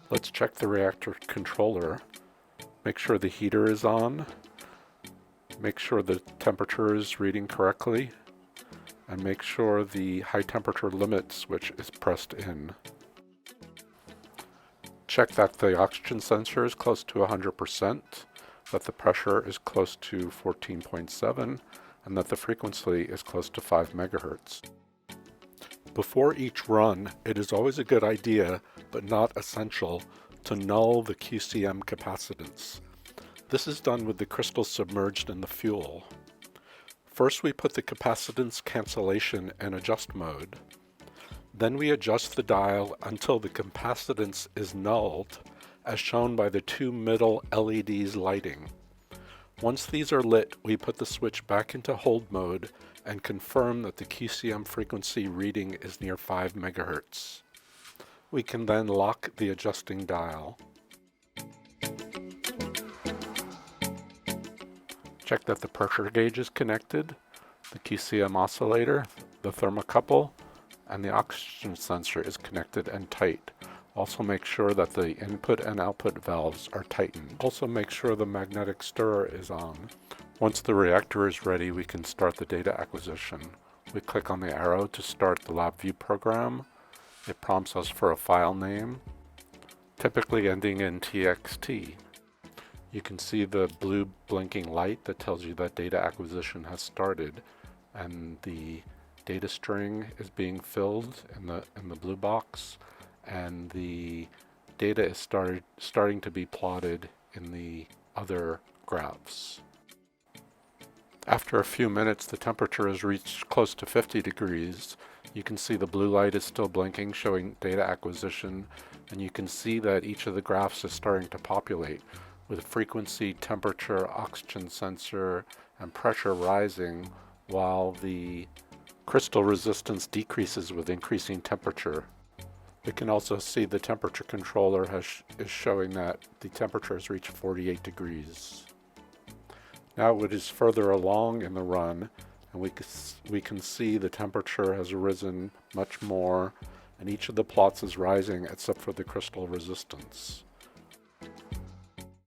Let's check the reactor controller. Make sure the heater is on. Make sure the temperature is reading correctly. And make sure the high temperature limit switch is pressed in. Check that the oxygen sensor is close to 100%, that the pressure is close to 14.7, and that the frequency is close to 5 megahertz. Before each run, it is always a good idea, but not essential, to null the QCM capacitance. This is done with the crystal submerged in the fuel. First, we put the capacitance cancellation in adjust mode. Then we adjust the dial until the capacitance is nulled, as shown by the two middle LEDs lighting. Once these are lit, we put the switch back into hold mode and confirm that the QCM frequency reading is near 5 megahertz. We can then lock the adjusting dial. Check that the pressure gauge is connected, the QCM oscillator, the thermocouple, and the oxygen sensor is connected and tight. Also make sure that the input and output valves are tightened. Also make sure the magnetic stirrer is on. Once the reactor is ready, we can start the data acquisition. We click on the arrow to start the LabVIEW program. It prompts us for a file name, typically ending in txt. You can see the blue blinking light that tells you that data acquisition has started, and the data string is being filled in the blue box, and the data is starting to be plotted in the other graphs. After a few minutes, the temperature has reached close to 50 degrees. You can see the blue light is still blinking, showing data acquisition, and you can see that each of the graphs is starting to populate, with frequency, temperature, oxygen sensor, and pressure rising, while the crystal resistance decreases with increasing temperature. We can also see the temperature controller is showing that the temperature has reached 48 degrees. Now it is further along in the run, and we can see the temperature has risen much more, and each of the plots is rising except for the crystal resistance.